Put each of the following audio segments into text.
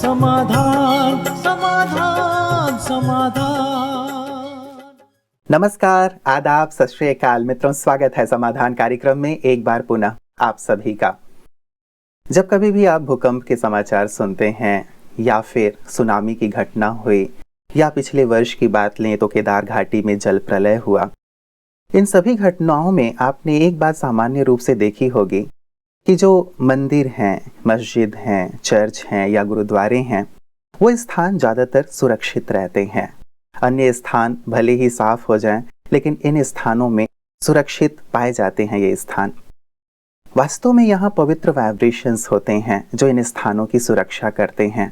समाधान समाधान समाधान। नमस्कार, आदाब, सत श्री अकाल मित्रों, स्वागत है समाधान कार्यक्रम में एक बार पुनः आप सभी का। जब कभी भी आप भूकंप के समाचार सुनते हैं या फिर सुनामी की घटना हुई या पिछले वर्ष की बात लें तो केदार घाटी में जल प्रलय हुआ, इन सभी घटनाओं में आपने एक बात सामान्य रूप से देखी होगी कि जो मंदिर हैं, मस्जिद हैं, चर्च हैं या गुरुद्वारे हैं, वो स्थान ज़्यादातर सुरक्षित रहते हैं। अन्य स्थान भले ही साफ हो जाएं, लेकिन इन स्थानों में सुरक्षित पाए जाते हैं ये स्थान। वास्तव में यहाँ पवित्र वाइब्रेशंस होते हैं जो इन स्थानों की सुरक्षा करते हैं,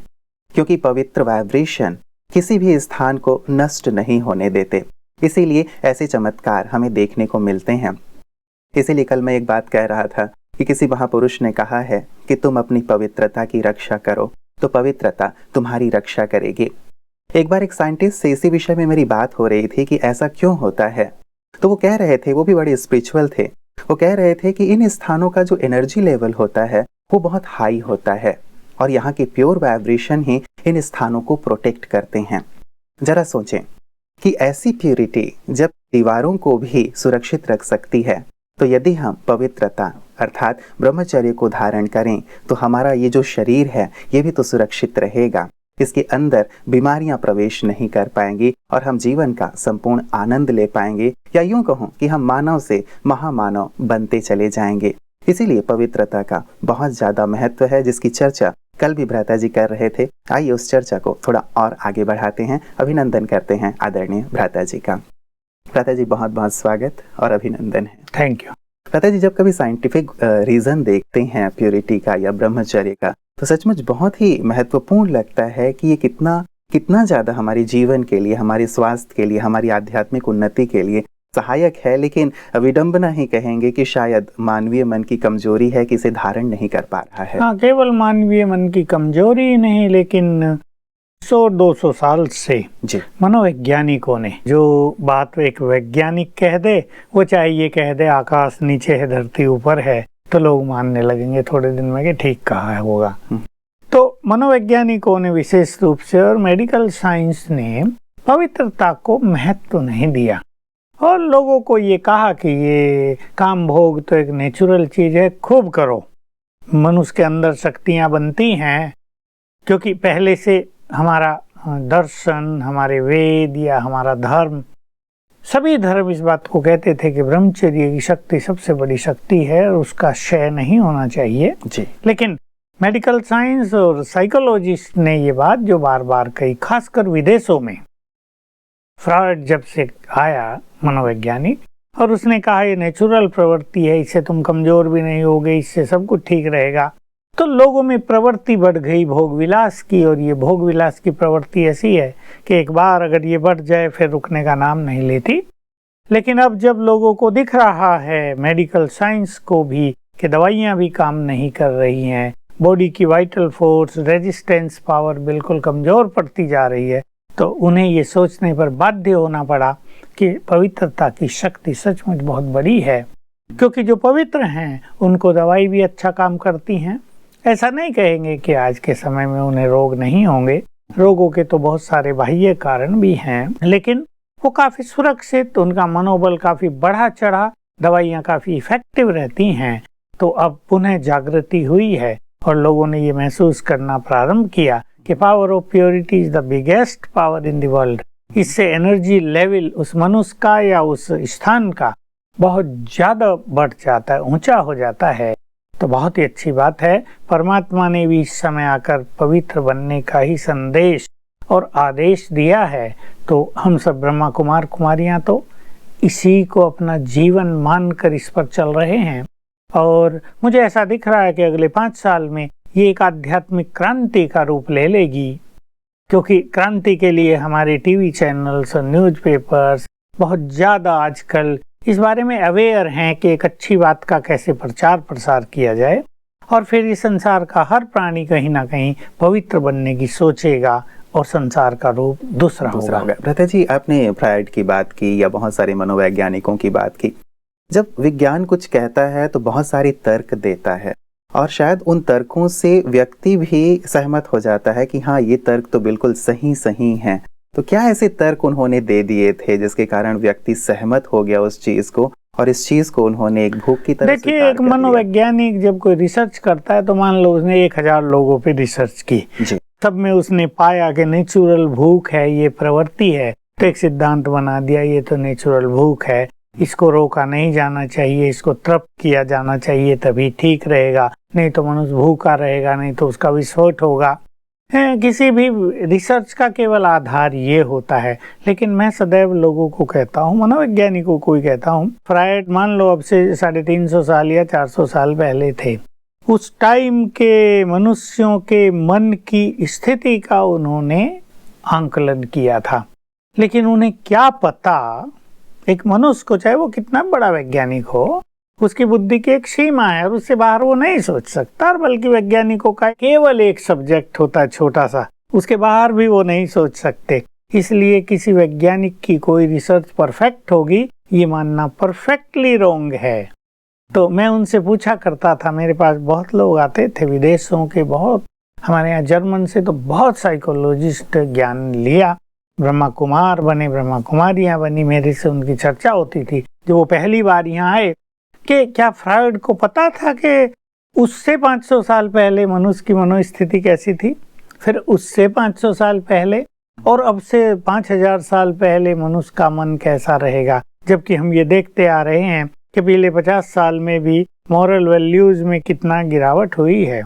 क्योंकि पवित्र वाइब्रेशन किसी भी स्थान को नष्ट नहीं होने देते। इसीलिए ऐसे चमत्कार हमें देखने को मिलते हैं। इसीलिए कल मैं एक बात कह रहा था कि किसी महापुरुष ने कहा है कि तुम अपनी पवित्रता की रक्षा करो तो पवित्रता तुम्हारी रक्षा करेगी। एक बार एक साइंटिस्ट से इसी विषय में मेरी बात हो रही थी कि ऐसा क्यों होता है, तो वो कह रहे थे, वो भी बड़े स्पिरिचुअल थे, वो कह रहे थे कि इन स्थानों का जो एनर्जी लेवल होता है वो बहुत हाई होता है और यहाँ की प्योर वाइब्रेशन ही इन स्थानों को प्रोटेक्ट करते हैं। जरा सोचें कि ऐसी प्योरिटी जब दीवारों को भी सुरक्षित रख सकती है, तो यदि हम पवित्रता अर्थात ब्रह्मचर्य को धारण करें तो हमारा ये जो शरीर है ये भी तो सुरक्षित रहेगा। इसके अंदर बीमारियां प्रवेश नहीं कर पाएंगी और हम जीवन का संपूर्ण आनंद ले पाएंगे, या यूं कहूं कि हम मानव से महामानव बनते चले जाएंगे। इसीलिए पवित्रता का बहुत ज़्यादा महत्व है, जिसकी चर्चा कल भी भ्राता जी कर रहे थे। आइए उस चर्चा को थोड़ा और आगे बढ़ाते हैं। अभिनंदन करते हैं आदरणीय भ्राता जी का। भ्राता जी बहुत बहुत स्वागत और अभिनंदन है। Thank you. भ्राता जी, जब कभी साइंटिफिक रीज़न देखते हैं प्योरिटी का या ब्रह्मचर्य का, तो सचमुच बहुत ही महत्वपूर्ण लगता है कि ये कितना ज़्यादा हमारे जीवन के लिए, हमारे स्वास्थ्य के लिए, हमारी आध्यात्मिक उन्नति के लिए सहायक है। लेकिन विडंबना ही कहेंगे कि शायद मानवीय मन की कमजोरी है कि इसे धारण नहीं कर पा रहा है। हाँ, केवल मानवीय मन की कमजोरी ही नहीं, लेकिन 100-200 साल से मनोवैज्ञानिकों ने जो बात एक वैज्ञानिक कह दे, वो चाहे ये कह दे आकाश नीचे है धरती ऊपर है, तो लोग मानने लगेंगे थोड़े दिन में कि ठीक कहा होगा। तो मनोवैज्ञानिकों ने विशेष रूप से और मेडिकल साइंस ने पवित्रता को महत्व नहीं दिया और लोगों को ये कहा कि ये काम भोग तो एक नेचुरल चीज है, खूब करो। मनुष्य के अंदर शक्तियां बनती हैं, क्योंकि पहले से हमारा दर्शन, हमारे वेद या हमारा धर्म, सभी धर्म इस बात को कहते थे कि ब्रह्मचर्य की शक्ति सबसे बड़ी शक्ति है और उसका क्षय नहीं होना चाहिए जी। लेकिन मेडिकल साइंस और साइकोलॉजिस्ट ने ये बात जो बार बार कही, खासकर विदेशों में, फ्रॉइड जब से आया मनोवैज्ञानिक, और उसने कहा ये नेचुरल प्रवृत्ति है, इससे तुम कमजोर भी नहीं होगे, इससे सब कुछ ठीक रहेगा, तो लोगों में प्रवृत्ति बढ़ गई भोग विलास की। और ये भोग विलास की प्रवृत्ति ऐसी है कि एक बार अगर ये बढ़ जाए फिर रुकने का नाम नहीं लेती। लेकिन अब जब लोगों को दिख रहा है, मेडिकल साइंस को भी, कि दवाइयाँ भी काम नहीं कर रही हैं, बॉडी की वाइटल फोर्स, रेजिस्टेंस पावर बिल्कुल कमज़ोर पड़ती जा रही है, तो उन्हें ये सोचने पर बाध्य होना पड़ा कि पवित्रता की शक्ति सचमुच बहुत बड़ी है। क्योंकि जो पवित्र हैं उनको दवाई भी अच्छा काम करती हैं। ऐसा नहीं कहेंगे कि आज के समय में उन्हें रोग नहीं होंगे, रोगों के तो बहुत सारे बाह्य कारण भी हैं, लेकिन वो काफ़ी सुरक्षित, उनका मनोबल काफ़ी बढ़ा चढ़ा, दवाइयाँ काफ़ी इफेक्टिव रहती हैं। तो अब पुनः जागृति हुई है और लोगों ने ये महसूस करना प्रारंभ किया कि power of purity is the biggest power in the world. इससे एनर्जी लेवल उस मनुष्य का या उस स्थान का बहुत ज़्यादा बढ़ जाता है, ऊंचा हो जाता है। तो बहुत ही अच्छी बात है। परमात्मा ने भी इस समय आकर पवित्र बनने का ही संदेश और आदेश दिया है। तो हम सब ब्रह्मा कुमार कुमारियां तो इसी को अपना जीवन मानकर इस पर चल रहे हैं। और मुझे ऐसा दिख रहा है कि अगले 5 साल में ये एक आध्यात्मिक क्रांति का रूप ले लेगी, क्योंकि क्रांति के लिए हमारे टीवी चैनल्स और न्यूज़पेपर्स बहुत ज़्यादा आजकल इस बारे में अवेयर हैं कि एक अच्छी बात का कैसे प्रचार प्रसार किया जाए, और फिर इस संसार का हर प्राणी कहीं ना कहीं पवित्र बनने की सोचेगा और संसार का रूप दूसरा होगा। भ्राता जी, आपने फ्रायड की बात की या बहुत सारे मनोवैज्ञानिकों की बात की। जब विज्ञान कुछ कहता है तो बहुत सारे तर्क देता है और शायद उन तर्कों से व्यक्ति भी सहमत हो जाता है कि हाँ, ये तर्क तो बिल्कुल सही हैं। तो क्या ऐसे तर्क उन्होंने दे दिए थे जिसके कारण व्यक्ति सहमत हो गया उस चीज को, और इस चीज को उन्होंने एक भूख की तरह देखिए, एक मनोवैज्ञानिक जब कोई रिसर्च करता है तो मान लो उसने 1000 लोगों पे रिसर्च की, सब में उसने पाया कि नेचुरल भूख है, ये प्रवृत्ति है, तो एक सिद्धांत बना दिया, ये तो नेचुरल भूख है, इसको रोका नहीं जाना चाहिए, इसको तृप्त किया जाना चाहिए, तभी ठीक रहेगा, नहीं तो मनुष्य भूखा रहेगा, नहीं तो उसका विस्फोट होगा। किसी भी रिसर्च का केवल आधार ये होता है। लेकिन मैं सदैव लोगों को कहता हूँ, मनोवैज्ञानिकों को ही कहता हूँ, फ्रायड मान लो अब से 350 साल या 400 साल पहले थे, उस टाइम के मनुष्यों के मन की स्थिति का उन्होंने आंकलन किया था। लेकिन उन्हें क्या पता, एक मनुष्य को चाहे वो कितना बड़ा वैज्ञानिक हो, उसकी बुद्धि की एक सीमा है और उससे बाहर वो नहीं सोच सकता। और बल्कि वैज्ञानिकों का केवल एक सब्जेक्ट होता है छोटा सा, उसके बाहर भी वो नहीं सोच सकते। इसलिए किसी वैज्ञानिक की कोई रिसर्च परफेक्ट होगी, ये मानना परफेक्टली रॉन्ग है। तो मैं उनसे पूछा करता था, मेरे पास बहुत लोग आते थे विदेशों के, बहुत हमारे यहाँ जर्मन से तो बहुत साइकोलॉजिस्ट ज्ञान लिया, ब्रह्मा कुमार बने, ब्रह्मा कुमारियाँ बनी, मेरे से उनकी चर्चा होती थी। जो वो पहली बार यहाँ आए कि क्या फ्रायड को पता था कि उससे 500 साल पहले मनुष्य की मनोस्थिति कैसी थी, फिर उससे 500 साल पहले और अब से 5000 साल पहले मनुष्य का मन कैसा रहेगा। जबकि हम ये देखते आ रहे हैं कि पिछले 50 साल में भी मॉरल वैल्यूज में कितना गिरावट हुई है,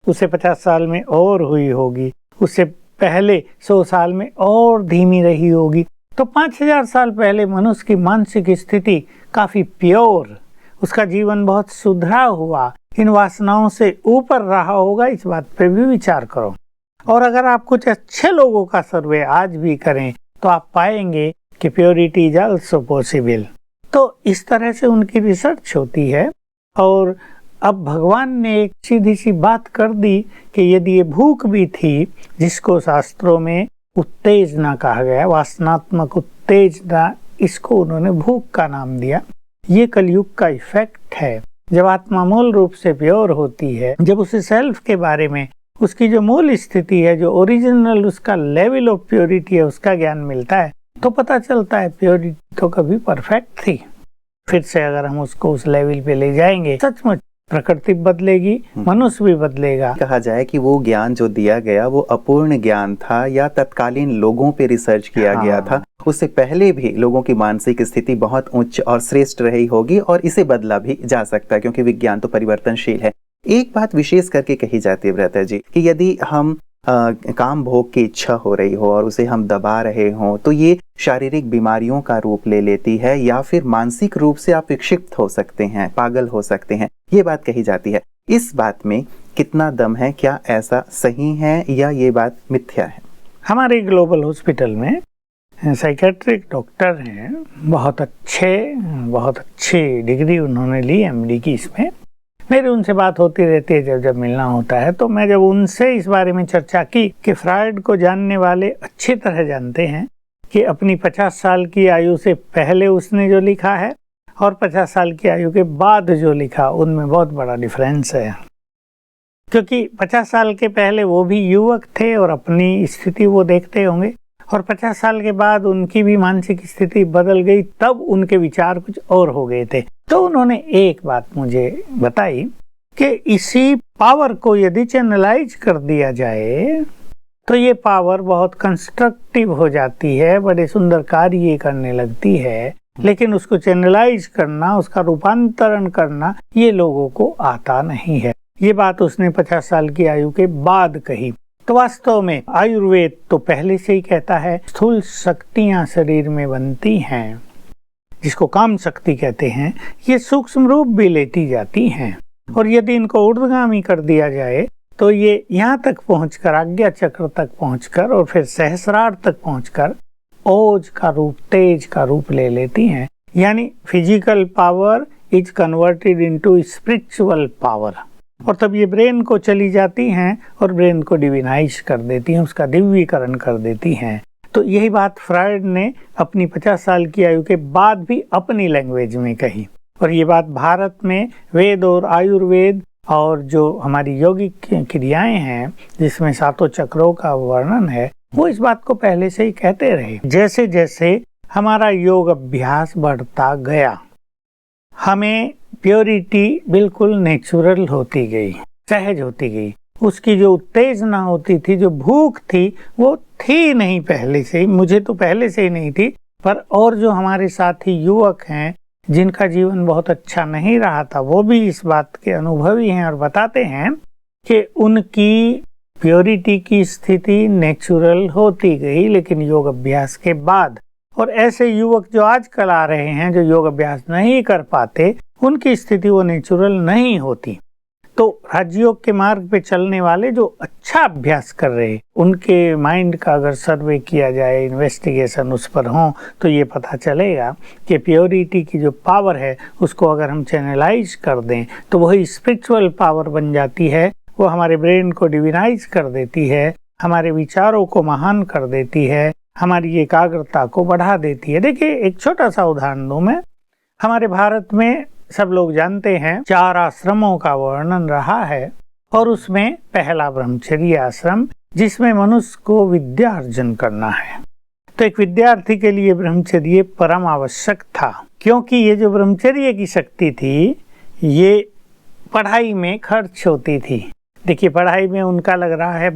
उससे 50 साल में और हुई होगी, उससे पहले 100 साल में और धीमी रही होगी। तो 5000 साल पहले मनुष्य की मानसिक स्थिति काफी प्योर, उसका जीवन बहुत सुधरा हुआ, इन वासनाओं से ऊपर रहा होगा, इस बात पे भी विचार करो। और अगर आप कुछ अच्छे लोगों का सर्वे आज भी करें तो आप पाएंगे कि प्योरिटी इज आल्सो पॉसिबल। तो इस तरह से उनकी रिसर्च होती है। और अब भगवान ने एक सीधी सी बात कर दी कि यदि ये भूख भी थी, जिसको शास्त्रों में उत्तेजना कहा गया, वासनात्मक उत्तेजना, इसको उन्होंने भूख का नाम दिया। ये कलयुग का इफेक्ट है। जब आत्मा मूल रूप से प्योर होती है, जब उसे सेल्फ के बारे में, उसकी जो मूल स्थिति है, जो ओरिजिनल उसका लेवल ऑफ प्योरिटी है, उसका ज्ञान मिलता है, तो पता चलता है प्योरिटी तो कभी परफेक्ट थी। फिर से अगर हम उसको उस लेवल पे ले जाएंगे, सचमुच प्रकृति बदलेगी, मनुष्य भी बदलेगा। कहा जाए कि वो ज्ञान जो दिया गया वो अपूर्ण ज्ञान था या तत्कालीन लोगों पे रिसर्च किया गया था। उससे पहले भी लोगों की मानसिक स्थिति बहुत उच्च और श्रेष्ठ रही होगी और इसे बदला भी जा सकता है, क्योंकि विज्ञान तो परिवर्तनशील है। एक बात विशेष करके कही जाती है ब्रता जी कि यदि हम काम भोग की इच्छा हो रही हो और उसे हम दबा रहे हो तो ये शारीरिक बीमारियों का रूप ले लेती है, या फिर मानसिक रूप से आप विक्षिप्त हो सकते हैं, पागल हो सकते हैं, ये बात कही जाती है। इस बात में कितना दम है? क्या ऐसा सही है या ये बात मिथ्या है? हमारे ग्लोबल हॉस्पिटल में साइकेट्रिक डॉक्टर हैं, बहुत अच्छी डिग्री उन्होंने ली MD की। इसमें मेरी उनसे बात होती रहती है जब मिलना होता है। तो मैं जब उनसे इस बारे में चर्चा की कि फ्रायड को जानने वाले अच्छी तरह जानते हैं कि अपनी 50 साल की आयु से पहले उसने जो लिखा है और 50 साल की आयु के बाद जो लिखा, उनमें बहुत बड़ा डिफरेंस है। क्योंकि 50 साल के पहले वो भी युवक थे और अपनी स्थिति वो देखते होंगे, और 50 साल के बाद उनकी भी मानसिक स्थिति बदल गई, तब उनके विचार कुछ और हो गए थे। तो उन्होंने एक बात मुझे बताई कि इसी पावर को यदि चैनलाइज कर दिया जाए तो ये पावर बहुत कंस्ट्रक्टिव हो जाती है, बड़े सुंदर कार्य करने लगती है। लेकिन उसको चैनलाइज करना, उसका रूपांतरण करना, ये लोगों को आता नहीं है। ये बात उसने 50 साल की आयु के बाद कही। तो वास्तव में आयुर्वेद तो पहले से ही कहता है स्थूल शक्तियां शरीर में बनती हैं, जिसको काम शक्ति कहते हैं, ये सूक्ष्म रूप भी लेती जाती हैं। और यदि इनको ऊर्ध्वगामी कर दिया जाए तो ये यहाँ तक पहुंचकर, आज्ञा चक्र तक पहुंचकर और फिर सहस्रार तक पहुंचकर ओज का रूप, तेज का रूप ले लेती हैं। यानी physical power is converted into spiritual power. और तब ये ब्रेन को चली जाती हैं और ब्रेन को डिविनाइज कर देती हैं, उसका दिव्यीकरण कर देती हैं। तो यही बात फ्रायड ने अपनी 50 साल की आयु के बाद भी अपनी लैंग्वेज में कही। और ये बात भारत में वेद और आयुर्वेद और जो हमारी योगिक क्रियाएं हैं जिसमें सातों चक्रों का वर्णन है, वो इस बात को पहले से ही कहते रहे। जैसे जैसे हमारा योग अभ्यास बढ़ता गया, हमें प्योरिटी बिल्कुल नेचुरल होती गई, सहज होती गई। उसकी जो उत्तेजना होती थी, जो भूख थी, वो थी नहीं पहले से ही, मुझे तो पहले से ही नहीं थी, पर और जो हमारे साथी युवक हैं जिनका जीवन बहुत अच्छा नहीं रहा था, वो भी इस बात के अनुभवी हैं और बताते हैं कि उनकी प्योरिटी की स्थिति नेचुरल होती गई, लेकिन योग अभ्यास के बाद। और ऐसे युवक जो आजकल आ रहे हैं, जो योग अभ्यास नहीं कर पाते, उनकी स्थिति वो नेचुरल नहीं होती। तो राजयोग के मार्ग पे चलने वाले जो अच्छा अभ्यास कर रहे, उनके माइंड का अगर सर्वे किया जाए, इन्वेस्टिगेशन उस पर हो, तो ये पता चलेगा कि प्योरिटी की जो पावर है उसको अगर हम चैनलाइज कर दें तो वही स्पिरिचुअल पावर बन जाती है। वो हमारे ब्रेन को डिविनाइज कर देती है, हमारे विचारों को महान कर देती है, हमारी एकाग्रता को बढ़ा देती है। देखिए, एक छोटा सा उदाहरण दूं मैं। हमारे भारत में सब लोग जानते हैं 4 आश्रमों का वर्णन रहा है, और उसमें पहला ब्रह्मचर्य आश्रम, जिसमें मनुष्य को विद्या अर्जन करना है। तो एक विद्यार्थी के लिए ब्रह्मचर्य परम आवश्यक था, क्योंकि ये जो ब्रह्मचर्य की शक्ति थी, ये पढ़ाई में खर्च होती थी। देखिए, पढ़ाई में उनका लग रहा है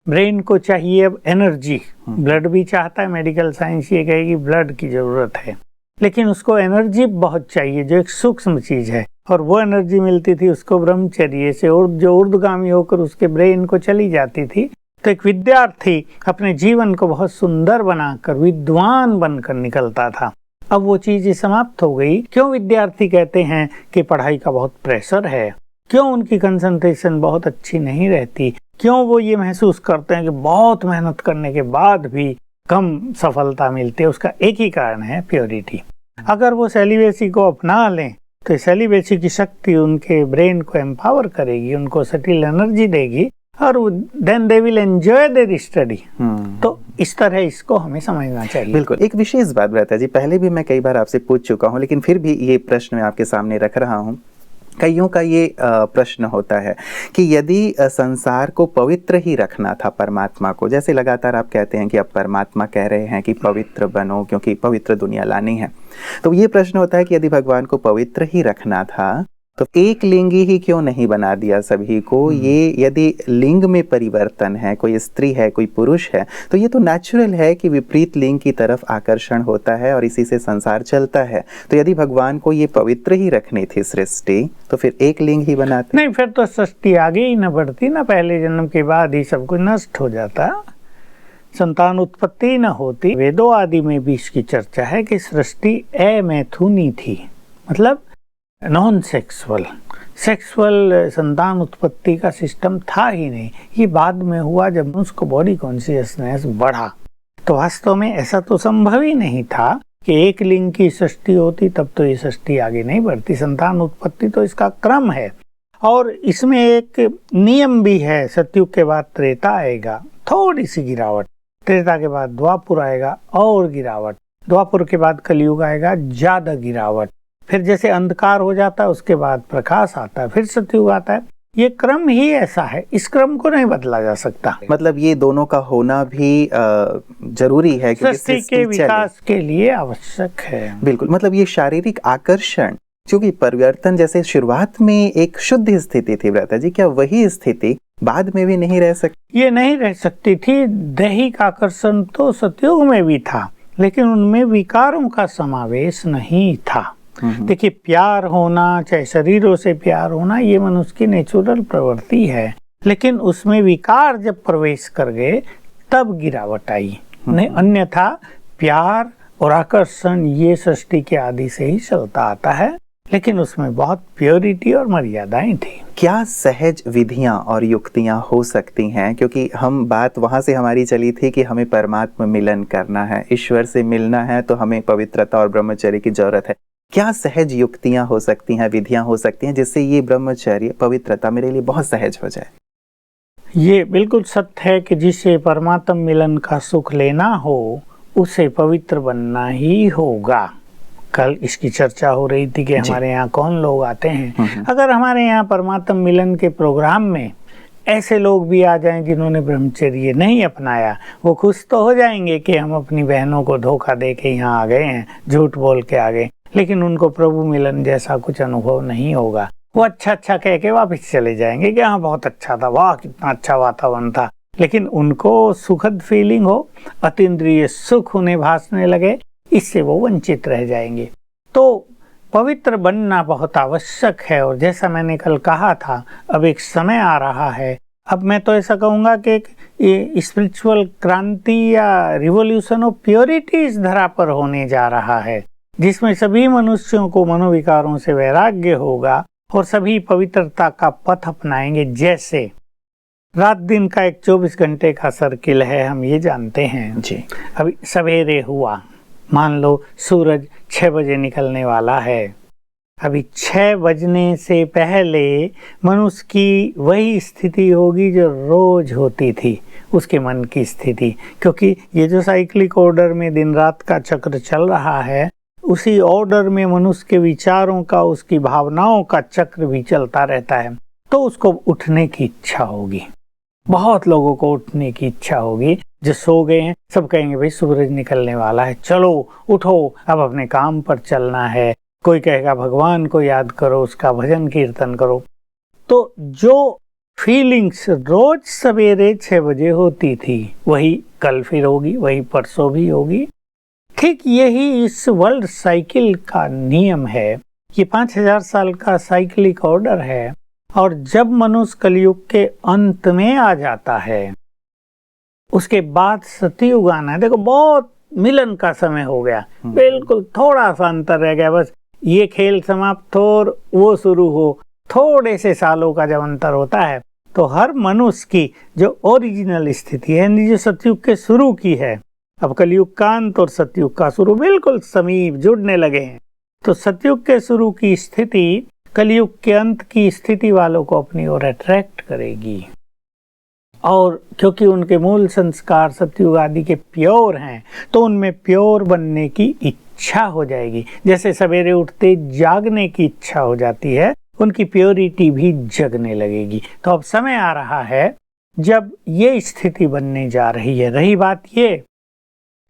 ब्रेन को चाहिए अब एनर्जी, ब्लड भी चाहता है, मेडिकल साइंस ये कहेगी ब्लड की जरूरत है, लेकिन उसको एनर्जी बहुत चाहिए, जो एक सूक्ष्म चीज है, और वो एनर्जी मिलती थी उसको ब्रह्मचर्य से, और जो ऊर्ध्वगामी होकर उसके ब्रेन को चली जाती थी। तो एक विद्यार्थी अपने जीवन को बहुत सुंदर बनाकर विद्वान बनकर निकलता था। अब वो चीज समाप्त हो गई। क्यों विद्यार्थी कहते हैं कि पढ़ाई का बहुत प्रेशर है, क्यों उनकी कंसंट्रेशन बहुत अच्छी नहीं रहती, क्यों वो ये महसूस करते हैं कि बहुत मेहनत करने के बाद भी कम सफलता मिलती है? उसका एक ही कारण है, प्योरिटी। अगर वो सेलिबेसी को अपना लें तो सेलिबेसी की शक्ति उनके ब्रेन को एम्पावर करेगी, उनको सटिल एनर्जी देगी, और then they will enjoy their study. तो इस तरह इसको हमें समझना चाहिए। बिल्कुल। एक विशेष बात भ्राता जी, पहले भी मैं कई बार आपसे पूछ चुका हूँ, लेकिन फिर भी ये प्रश्न मैं आपके सामने रख रहा हूँ। कईयों का ये प्रश्न होता है कि यदि संसार को पवित्र ही रखना था, परमात्मा को, जैसे लगातार आप कहते हैं कि अब परमात्मा कह रहे हैं कि पवित्र बनो क्योंकि पवित्र दुनिया लानी है, तो ये प्रश्न होता है कि यदि भगवान को पवित्र ही रखना था तो एक लिंगी ही क्यों नहीं बना दिया सभी को? ये यदि लिंग में परिवर्तन है, कोई स्त्री है कोई पुरुष है, तो ये तो नेचुरल है कि विपरीत लिंग की तरफ आकर्षण होता है और इसी से संसार चलता है। तो यदि भगवान को ये पवित्र ही रखनी थी सृष्टि, तो फिर एक लिंग ही बनाते। नहीं, फिर तो सृष्टि आगे ही न बढ़ती, ना पहले जन्म के बाद ही सब कुछ नष्ट हो जाता, संतान उत्पत्ति न होती। वेदों आदि में भी इसकी चर्चा है कि सृष्टि अमैथुनी थी, मतलब नॉन सेक्सुअल संतान उत्पत्ति का सिस्टम था ही नहीं। ये बाद में हुआ जब उसको बॉडी कॉन्शियसनेस बढ़ा। तो वास्तव में ऐसा तो संभव ही नहीं था कि एक लिंग की सृष्टि होती, तब तो ये सृष्टि आगे नहीं बढ़ती। संतान उत्पत्ति तो इसका क्रम है, और इसमें एक नियम भी है। सतयुग के बाद त्रेता आएगा, थोड़ी सी गिरावट, त्रेता के बाद द्वापुर आएगा और गिरावट, द्वापुर के बाद कलयुग आएगा, ज्यादा गिरावट, फिर जैसे अंधकार हो जाता है उसके बाद प्रकाश आता है, फिर सतयुग आता है। ये क्रम ही ऐसा है, इस क्रम को नहीं बदला जा सकता। मतलब ये दोनों का होना भी जरूरी है, सृष्टि के विकास के लिए आवश्यक है। बिल्कुल। मतलब ये शारीरिक आकर्षण, क्योंकि परिवर्तन जैसे शुरुआत में एक शुद्ध स्थिति थी भ्राता जी, क्या वही स्थिति बाद में भी नहीं रह सकती? ये नहीं रह सकती थी। दैहिक आकर्षण तो सतयुग में भी था, लेकिन उनमें विकारों का समावेश नहीं था। देखिए, प्यार होना, चाहे शरीरों से प्यार होना, ये मनुष्य की नेचुरल प्रवृत्ति है, लेकिन उसमें विकार जब प्रवेश कर गए तब गिरावट आई। नहीं, अन्यथा प्यार और आकर्षण ये सृष्टि के आदि से ही चलता आता है, लेकिन उसमें बहुत प्योरिटी और मर्यादाएं थी। क्या सहज विधियां और युक्तियां हो सकती हैं? क्योंकि हम बात वहां से हमारी चली थी कि हमें परमात्मा मिलन करना है, ईश्वर से मिलना है, तो हमें पवित्रता और ब्रह्मचर्य की जरूरत है। क्या सहज युक्तियां हो सकती हैं, विधियां हो सकती हैं, जिससे ये ब्रह्मचर्य, पवित्रता मेरे लिए बहुत सहज हो जाए? ये बिल्कुल सत्य है कि जिसे परमात्मा मिलन का सुख लेना हो उसे पवित्र बनना ही होगा। कल इसकी चर्चा हो रही थी कि जी। हमारे यहाँ कौन लोग आते हैं। अगर हमारे यहाँ परमात्म मिलन के प्रोग्राम में ऐसे लोग भी आ जाएं जिन्होंने ब्रह्मचर्य नहीं अपनाया, वो खुश तो हो जाएंगे कि हम अपनी बहनों को धोखा दे के यहाँ आ गए हैं, झूठ बोल के आ गए, लेकिन उनको प्रभु मिलन जैसा कुछ अनुभव नहीं होगा। वो अच्छा अच्छा कह के वापस चले जाएंगे कि हाँ बहुत अच्छा था, वाह कितना अच्छा वातावरण था, लेकिन उनको सुखद फीलिंग हो, अतीन्द्रिय सुख उन्हें भासने लगे, इससे वो वंचित रह जाएंगे। तो पवित्र बनना बहुत आवश्यक है। और जैसा मैंने कल कहा था, अब एक समय आ रहा है, अब मैं तो ऐसा कहूँगा कि एक स्पिरिचुअल क्रांति या रिवॉल्यूशन ऑफ प्योरिटी इस धरा पर होने जा रहा है, जिसमें सभी मनुष्यों को मनोविकारों से वैराग्य होगा और सभी पवित्रता का पथ अपनाएंगे। जैसे रात दिन का एक 24 घंटे का सर्किल है, हम ये जानते हैं जी। अभी सवेरे हुआ, मान लो सूरज 6 बजे निकलने वाला है, अभी 6 बजने से पहले मनुष्य की वही स्थिति होगी जो रोज होती थी, उसके मन की स्थिति, क्योंकि ये जो साइक्लिक ऑर्डर में दिन रात का चक्र चल रहा है, उसी ऑर्डर में मनुष्य के विचारों का, उसकी भावनाओं का चक्र भी चलता रहता है। तो उसको उठने की इच्छा होगी, बहुत लोगों को उठने की इच्छा होगी। जो सो गए हैं सब कहेंगे भाई सूरज निकलने वाला है, चलो उठो, अब अपने काम पर चलना है। कोई कहेगा भगवान को याद करो, उसका भजन कीर्तन करो। तो जो फीलिंग्स रोज सवेरे 6 बजे होती थी, वही कल फिर होगी, वही परसों भी होगी। ठीक यही इस वर्ल्ड साइकिल का नियम है। ये 5000 साल का साइक्लिक ऑर्डर है। और जब मनुष्य कलयुग के अंत में आ जाता है, उसके बाद सतयुग आना है। देखो बहुत मिलन का समय हो गया, बिल्कुल थोड़ा सा अंतर रह गया, बस ये खेल समाप्त हो और वो शुरू हो। थोड़े से सालों का जब अंतर होता है, तो हर मनुष्य की जो ओरिजिनल स्थिति है, जो सतयुग के शुरू की है, अब कलयुग का अंत और सतयुग का शुरू बिल्कुल समीप जुड़ने लगे हैं। तो सतयुग के शुरू की स्थिति कलयुग के अंत की स्थिति वालों को अपनी ओर अट्रैक्ट करेगी। और क्योंकि उनके मूल संस्कार सतयुग आदि के प्योर हैं, तो उनमें प्योर बनने की इच्छा हो जाएगी। जैसे सवेरे उठते जागने की इच्छा हो जाती है, उनकी प्योरिटी भी जगने लगेगी। तो अब समय आ रहा है जब ये स्थिति बनने जा रही है। रही बात ये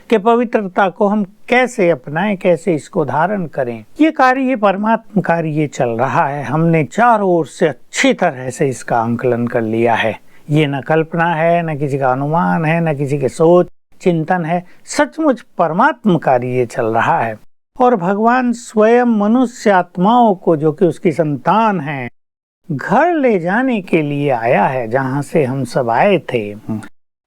कि पवित्रता को हम कैसे अपनाएं, कैसे इसको धारण करें, ये कार्य परमात्म कार्य चल रहा है। हमने चारों ओर से अच्छी तरह से इसका आंकलन कर लिया है। ये न कल्पना है, न किसी का अनुमान है, न किसी के सोच चिंतन है, सचमुच परमात्म कार्य चल रहा है। और भगवान स्वयं मनुष्य आत्माओं को, जो कि उसकी संतान है, घर ले जाने के लिए आया है, जहां से हम सब आए थे।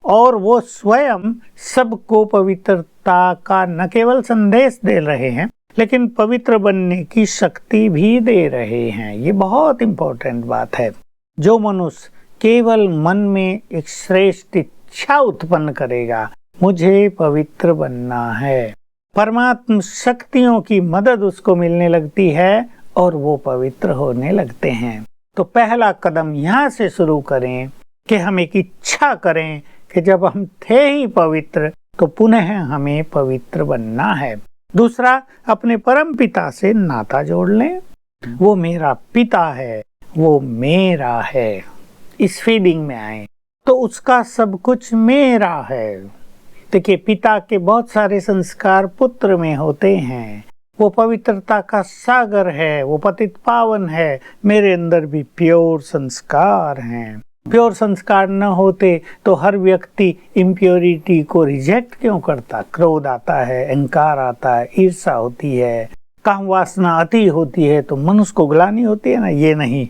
और वो स्वयं सबको पवित्रता का न केवल संदेश दे रहे हैं, लेकिन पवित्र बनने की शक्ति भी दे रहे हैं। ये बहुत इंपॉर्टेंट बात है। जो मनुष्य केवल मन में एक श्रेष्ठ इच्छा उत्पन्न करेगा, मुझे पवित्र बनना है, परमात्म शक्तियों की मदद उसको मिलने लगती है और वो पवित्र होने लगते हैं। तो पहला कदम यहाँ से शुरू करें कि हम एक इच्छा करें कि जब हम थे ही पवित्र, तो पुनः हमें पवित्र बनना है। दूसरा, अपने परम पिता से नाता जोड़ लें। वो मेरा पिता है, वो मेरा है, इस फीलिंग में आए तो उसका सब कुछ मेरा है। देखिए, पिता के बहुत सारे संस्कार पुत्र में होते हैं। वो पवित्रता का सागर है, वो पतित पावन है। मेरे अंदर भी प्योर संस्कार हैं। प्योर संस्कार न होते तो हर व्यक्ति इम्प्योरिटी को रिजेक्ट क्यों करता? क्रोध आता है, अहंकार आता है, ईर्ष्या होती है, काम वासना अति होती है, तो मनुष्य को ग्लानि होती है ना, ये नहीं।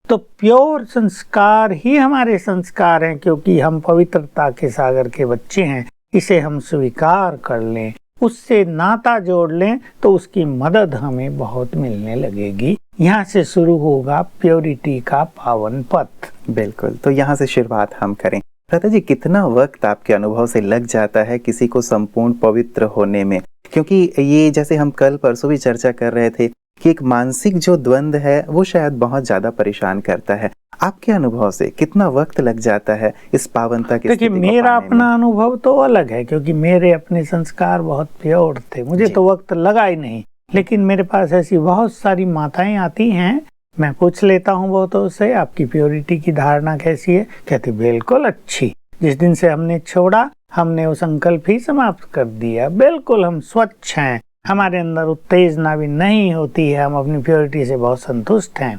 तो प्योर संस्कार ही हमारे संस्कार हैं, क्योंकि हम पवित्रता के सागर के बच्चे हैं। इसे हम स्वीकार कर लें, उससे नाता जोड़ लें, तो उसकी मदद हमें बहुत मिलने लगेगी। यहाँ से शुरू होगा प्योरिटी का पावन पथ। बिल्कुल, तो यहाँ से शुरुआत हम करें। भ्राता जी, कितना वक्त आपके अनुभव से लग जाता है किसी को संपूर्ण पवित्र होने में? क्योंकि ये जैसे हम कल परसों भी चर्चा कर रहे थे कि एक मानसिक जो द्वंद है वो शायद बहुत ज्यादा परेशान करता है। आपके अनुभव से कितना वक्त लग जाता है इस पावनता की? देखिए, मेरा अपना अनुभव तो अलग है, क्योंकि मेरे अपने संस्कार बहुत प्योर थे, मुझे तो वक्त लगा ही नहीं। लेकिन मेरे पास ऐसी बहुत सारी माताएं आती हैं, मैं पूछ लेता हूँ बहुतों से आपकी प्योरिटी की धारणा कैसी है, कहती बिल्कुल अच्छी। जिस दिन से हमने छोड़ा हमने वो संकल्प ही समाप्त कर दिया, बिल्कुल हम स्वच्छ हैं, हमारे अंदर उत्तेजना भी नहीं होती है, हम अपनी प्योरिटी से बहुत संतुष्ट हैं।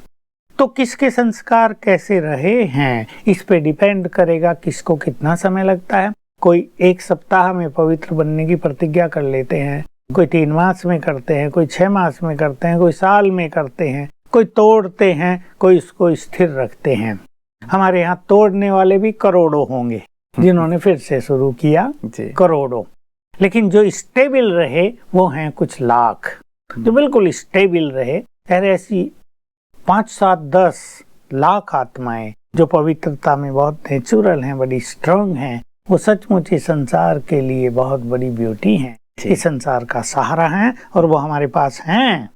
तो किसके संस्कार कैसे रहे हैं इस पे डिपेंड करेगा किसको कितना समय लगता है। कोई 1 सप्ताह में पवित्र बनने की प्रतिज्ञा कर लेते हैं, कोई 3 मास में करते हैं, कोई 6 मास में करते हैं, कोई साल में करते हैं, कोई तोड़ते हैं, कोई इसको स्थिर रखते हैं। हमारे यहाँ तोड़ने वाले भी करोड़ों होंगे जिन्होंने फिर से शुरू किया, करोड़ों। लेकिन जो स्टेबल रहे वो हैं कुछ लाख, जो बिल्कुल स्टेबल रहे। ऐसी 5, 7, 10 लाख आत्माएं जो पवित्रता में बहुत नेचुरल हैं, बड़ी स्ट्रांग हैं, वो सचमुच इस संसार के लिए बहुत बड़ी ब्यूटी हैं, इस संसार का सहारा हैं और वो हमारे पास हैं।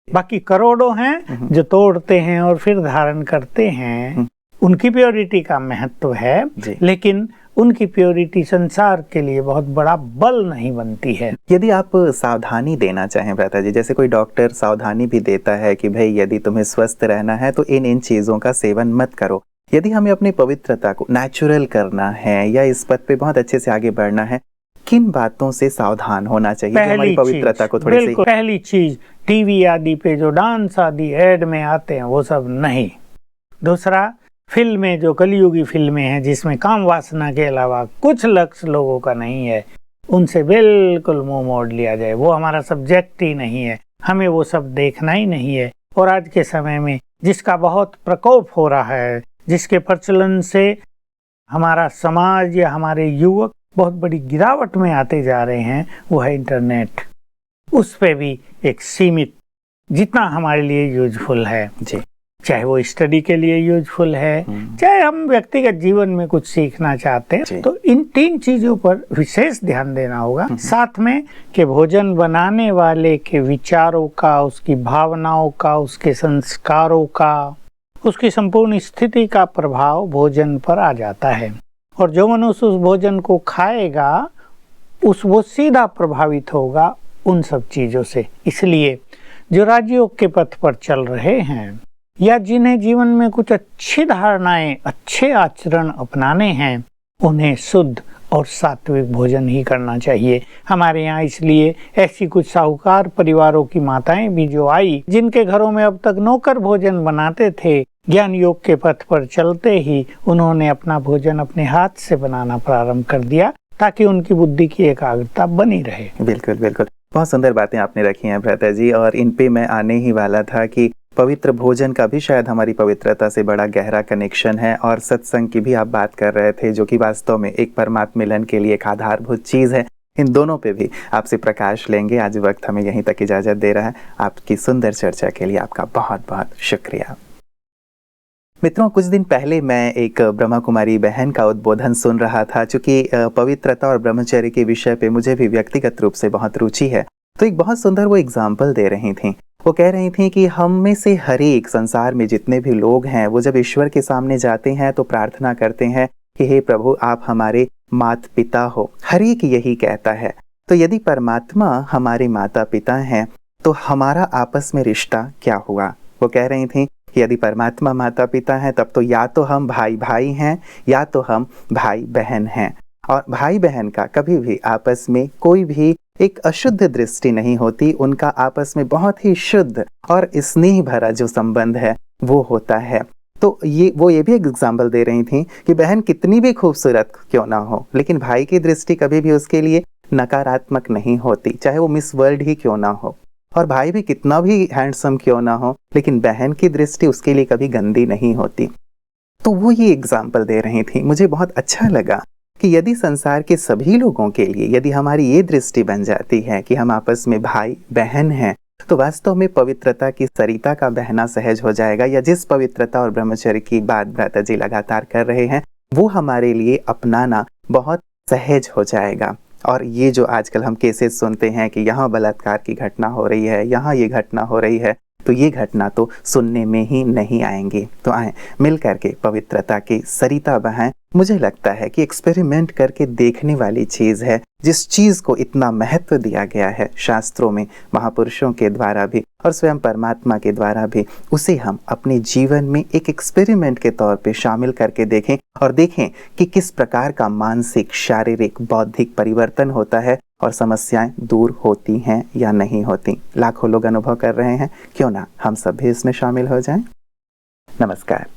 बाकी करोड़ों हैं जो तोड़ते हैं और फिर धारण करते हैं। उनकी प्योरिटी का महत्व है, लेकिन उनकी प्योरिटी संसार के लिए बहुत बड़ा बल नहीं बनती है। यदि आप सावधानी देना चाहें भ्राता जी, जैसे कोई डॉक्टर सावधानी भी देता है कि भाई यदि तुम्हें स्वस्थ रहना है तो इन चीजों का सेवन मत करो। यदि हमें अपनी पवित्रता को नेचुरल करना है या इस पथ पे बहुत अच्छे से आगे बढ़ना है, किन बातों से सावधान होना चाहिए हमारी पवित्रता को थोड़ी सी? पहली चीज, टीवी आदि पे जो डांस आदि ऐड में आते हैं वो सब नहीं। दूसरा, फिल्में जो कलयुगी फिल्में हैं जिसमें काम वासना के अलावा कुछ लक्ष्य लोगों का नहीं है, उनसे बिल्कुल मुंह मोड़ लिया जाए। वो हमारा सब्जेक्ट ही नहीं है, हमें वो सब देखना ही नहीं है। और आज के समय में जिसका बहुत प्रकोप हो रहा है, जिसके प्रचलन से हमारा समाज या हमारे युवक बहुत बड़ी गिरावट में आते जा रहे हैं, वो है इंटरनेट। उस पे भी एक सीमित, जितना हमारे लिए यूजफुल है जी, चाहे वो स्टडी के लिए यूजफुल है, चाहे हम व्यक्तिगत जीवन में कुछ सीखना चाहते हैं, तो इन 3 चीजों पर विशेष ध्यान देना होगा। साथ में कि भोजन बनाने वाले के विचारों का, उसकी भावनाओं का, उसके संस्कारों का, उसकी संपूर्ण स्थिति का प्रभाव भोजन पर आ जाता है। और जो मनुष्य उस भोजन को खाएगा वो सीधा प्रभावित होगा उन सब चीजों से। इसलिए जो राजयोग के पथ पर चल रहे हैं या जिन्हें जीवन में कुछ अच्छी धारणाएं, अच्छे आचरण अपनाने हैं, उन्हें शुद्ध और सात्विक भोजन ही करना चाहिए। हमारे यहाँ इसलिए ऐसी कुछ साहूकार परिवारों की माताएं भी जो आई, जिनके घरों में अब तक नौकर भोजन बनाते थे, ज्ञान योग के पथ पर चलते ही उन्होंने अपना भोजन अपने हाथ से बनाना प्रारंभ कर दिया, ताकि उनकी बुद्धि की एकाग्रता बनी रहे। बिल्कुल बिल्कुल, बहुत सुंदर बातें आपने रखी हैं भ्राता जी, और इन पे मैं आने ही वाला था कि पवित्र भोजन का भी शायद हमारी पवित्रता से बड़ा गहरा कनेक्शन है। और सत्संग की भी आप बात कर रहे थे, जो कि वास्तव में एक परमात्मा मिलन के लिए एक आधारभूत चीज़ है। इन दोनों पे भी आपसे प्रकाश लेंगे। आज वक्त हमें यहीं तक इजाज़त दे रहा है। आपकी सुंदर चर्चा के लिए आपका बहुत बहुत शुक्रिया। मित्रों, कुछ दिन पहले मैं एक ब्रह्मा कुमारी बहन का उद्बोधन सुन रहा था। चूँकि पवित्रता और ब्रह्मचर्य के विषय पे मुझे भी व्यक्तिगत रूप से बहुत रुचि है, तो एक बहुत सुंदर वो एग्जाम्पल दे रही थी। वो कह रही थी कि हम में से हर एक संसार में जितने भी लोग हैं, वो जब ईश्वर के सामने जाते हैं तो प्रार्थना करते हैं कि हे प्रभु, आप हमारे माता पिता हो। हर एक यही कहता है। तो यदि परमात्मा हमारे माता पिता हैं तो हमारा आपस में रिश्ता क्या हुआ? वो कह रही थी कि यदि परमात्मा माता पिता हैं तब तो या तो हम भाई भाई हैं या तो हम भाई बहन हैं। और भाई बहन का कभी भी आपस में कोई भी एक अशुद्ध दृष्टि नहीं होती। उनका आपस में बहुत ही शुद्ध और स्नेह भरा जो संबंध है वो होता है। तो वो ये भी एक एग्जाम्पल दे रही थी कि बहन कितनी भी खूबसूरत क्यों ना हो, लेकिन भाई की दृष्टि कभी भी उसके लिए नकारात्मक नहीं होती, चाहे वो मिस वर्ल्ड ही क्यों ना हो। और भाई भी कितना भी हैंडसम क्यों ना हो, लेकिन बहन की दृष्टि उसके लिए कभी गंदी नहीं होती। तो वो ये एग्जाम्पल दे रही थी। मुझे बहुत अच्छा लगा कि यदि संसार के सभी लोगों के लिए यदि हमारी ये दृष्टि बन जाती है कि हम आपस में भाई बहन हैं, तो वास्तव में पवित्रता की सरिता का बहना सहज हो जाएगा। या जिस पवित्रता और ब्रह्मचर्य की बात भ्राता जी लगातार कर रहे हैं, वो हमारे लिए अपनाना बहुत सहज हो जाएगा। और ये जो आजकल हम केसेस सुनते हैं कि यहाँ बलात्कार की घटना हो रही है, यहाँ ये घटना हो रही है, तो ये घटना तो सुनने में ही नहीं आएंगी। तो आए मिल करके पवित्रता की सरिता बहाएं मुझे लगता है कि एक्सपेरिमेंट करके देखने वाली चीज़ है। जिस चीज़ को इतना महत्व दिया गया है शास्त्रों में, महापुरुषों के द्वारा भी और स्वयं परमात्मा के द्वारा भी, उसे हम अपने जीवन में एक एक्सपेरिमेंट के तौर पे शामिल करके देखें और देखें कि किस प्रकार का मानसिक, शारीरिक, बौद्धिक परिवर्तन होता है और समस्याएं दूर होती हैं या नहीं होती। लाखों लोग अनुभव कर रहे हैं, क्यों ना हम सब भी इसमें शामिल हो जाएं। नमस्कार।